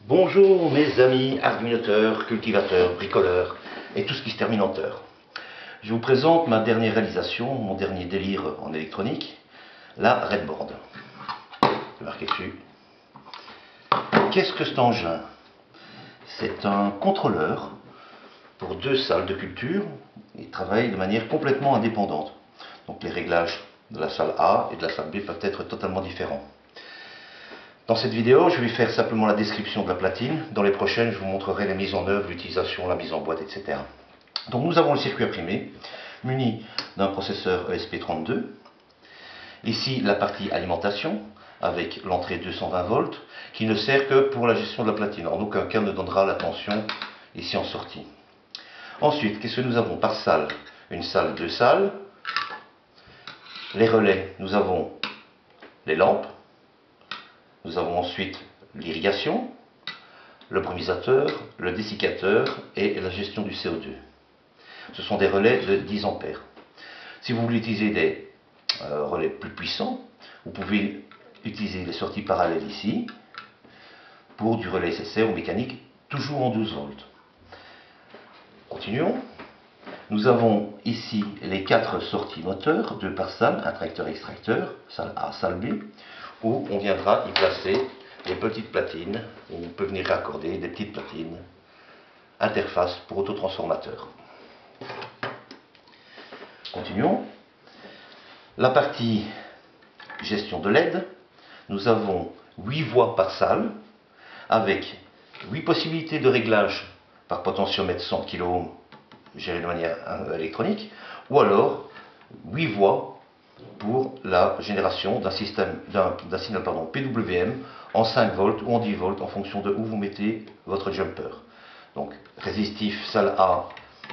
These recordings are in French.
Bonjour mes amis argumentateurs, cultivateurs, bricoleurs et tout ce qui se termine en teur. Je vous présente ma dernière réalisation, mon dernier délire en électronique, la Redboard. Je vais marquer dessus. Qu'est-ce que cet engin? C'est un contrôleur pour deux salles de culture. Il travaille de manière complètement indépendante. Donc les réglages de la salle A et de la salle B peuvent être totalement différents. Dans cette vidéo, je vais faire simplement la description de la platine. Dans les prochaines, je vous montrerai la mise en œuvre, l'utilisation, la mise en boîte, etc. Donc nous avons le circuit imprimé, muni d'un processeur ESP32. Ici, la partie alimentation, avec l'entrée 220 volts, qui ne sert que pour la gestion de la platine. En aucun cas ne donnera la tension ici en sortie. Ensuite, qu'est-ce que nous avons par salle? Une salle, deux salles. Les relais, nous avons les lampes. Nous avons ensuite l'irrigation, le brumisateur, le dessiccateur et la gestion du CO2. Ce sont des relais de 10 ampères. Si vous voulez utiliser des relais plus puissants, vous pouvez utiliser les sorties parallèles ici pour du relais SSR ou mécanique, toujours en 12 volts. Continuons. Nous avons ici les 4 sorties moteurs, 2 par salle, intracteur-extracteur, salle A, salle B, où on viendra y placer les petites platines, où on peut venir raccorder des petites platines, interface pour autotransformateur. Continuons. La partie gestion de LED, nous avons 8 voies par salle, avec 8 possibilités de réglage par potentiomètre 100 kΩ géré de manière électronique, ou alors 8 voies pour la génération d'un signal PWM en 5 volts ou en 10 volts en fonction de où vous mettez votre jumper. Donc résistif salle A,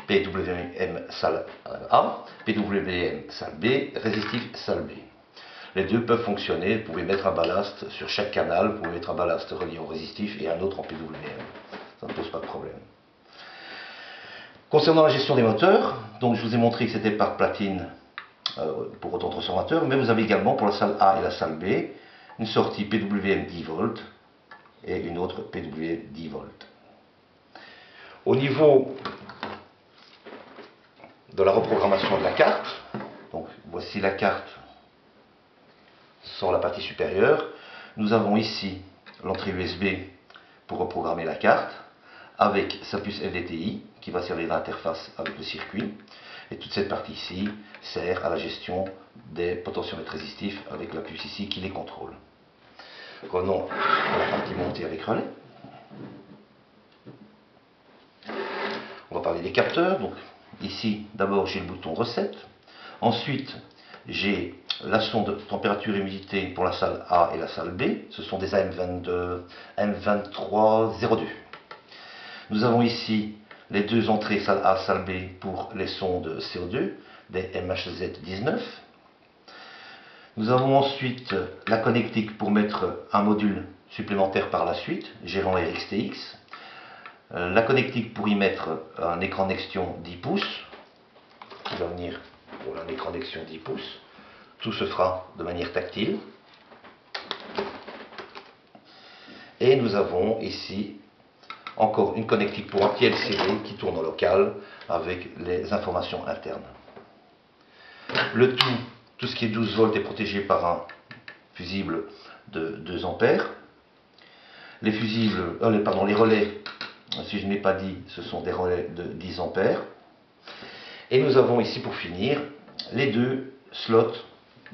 PWM salle A, PWM salle B, résistif salle B. Les deux peuvent fonctionner, vous pouvez mettre un ballast sur chaque canal, vous pouvez mettre un ballast relié au résistif et un autre en PWM. Ça ne pose pas de problème. Concernant la gestion des moteurs, donc je vous ai montré que c'était par platine pour autotransformateur, mais vous avez également pour la salle A et la salle B une sortie PWM 10 volts et une autre PWM 10 volts. Au niveau de la reprogrammation de la carte, donc voici la carte sur la partie supérieure, nous avons ici l'entrée USB pour reprogrammer la carte, avec sa puce LDTI qui va servir d'interface avec le circuit. Et toute cette partie ici sert à la gestion des potentiomètres résistifs avec la puce ici qui les contrôle. Revenons à la partie montée avec relais. On va parler des capteurs. Donc ici d'abord j'ai le bouton recette. Ensuite j'ai la sonde température et humidité pour la salle A et la salle B. Ce sont des AM22, M2302. Nous avons ici les deux entrées salle A, salle B pour les sondes CO2, des MHZ19. Nous avons ensuite la connectique pour mettre un module supplémentaire par la suite, gérant RxTX. La connectique pour y mettre un écran d'extension 10 pouces, qui va venir pour un écran d'extension 10 pouces. Tout se fera de manière tactile. Et nous avons ici encore une connectique pour un petit LCD qui tourne en local avec les informations internes. Le tout ce qui est 12 volts est protégé par un fusible de 2 ampères. Les fusibles, les relais, si je ne l'ai pas dit, ce sont des relais de 10 ampères. Et nous avons ici pour finir les deux slots,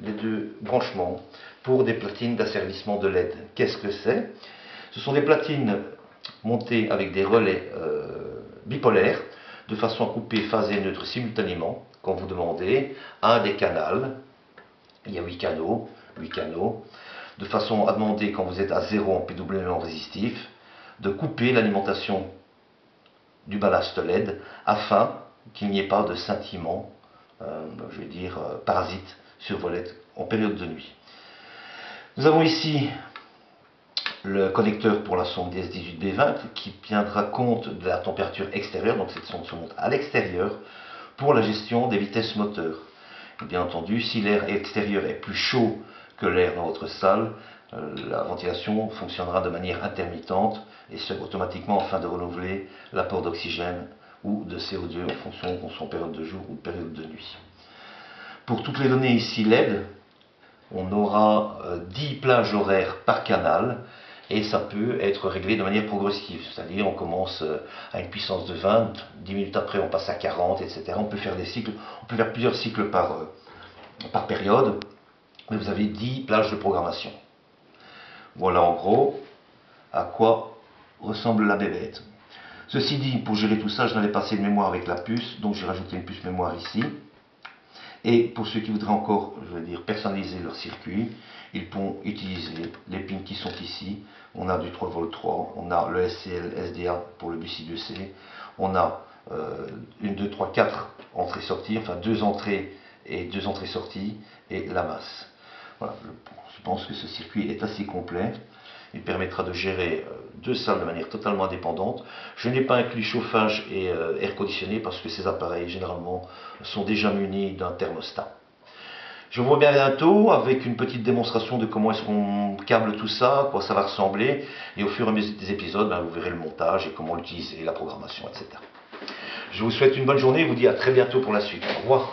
les deux branchements pour des platines d'asservissement de LED. Qu'est-ce que c'est? Ce sont des platines montées avec des relais bipolaires de façon à couper phase et neutre simultanément quand vous demandez un des canaux. Il y a 8 canaux, de façon à demander quand vous êtes à 0 en PWM résistif de couper l'alimentation du ballast LED afin qu'il n'y ait pas de scintillement, parasite sur vos LED en période de nuit. Nous avons ici le connecteur pour la sonde DS18B20 qui tiendra compte de la température extérieure, donc cette sonde se monte à l'extérieur pour la gestion des vitesses moteurs. Et bien entendu, si l'air extérieur est plus chaud que l'air dans votre salle, La ventilation fonctionnera de manière intermittente et ce automatiquement afin de renouveler l'apport d'oxygène ou de CO2 en fonction de son période de jour ou période de nuit. Pour toutes les données ici LED, on aura 10 plages horaires par canal et ça peut être réglé de manière progressive, c'est-à-dire on commence à une puissance de 20, 10 minutes après on passe à 40, etc. On peut faire des cycles, on peut faire plusieurs cycles par période, mais vous avez 10 plages de programmation. Voilà en gros à quoi ressemble la bébête. Ceci dit, pour gérer tout ça, je n'avais pas assez de mémoire avec la puce, donc j'ai rajouté une puce mémoire ici. Et pour ceux qui voudraient encore, je vais dire, personnaliser leur circuit, ils pourront utiliser les pins qui sont ici. On a du 3V3, on a le SCL SDA pour le bus I2C, on a 1, 2, 3, 4 entrées-sorties, enfin 2 entrées et 2 entrées-sorties, et la masse. Voilà, je pense que ce circuit est assez complet. Il permettra de gérer 2 salles de manière totalement indépendante. Je n'ai pas inclus chauffage et air conditionné parce que ces appareils généralement sont déjà munis d'un thermostat. Je vous reviens bientôt avec une petite démonstration de comment est-ce qu'on câble tout ça, à quoi ça va ressembler, et au fur et à mesure des épisodes, vous verrez le montage et comment l'utiliser, la programmation, etc. Je vous souhaite une bonne journée et vous dis à très bientôt pour la suite. Au revoir.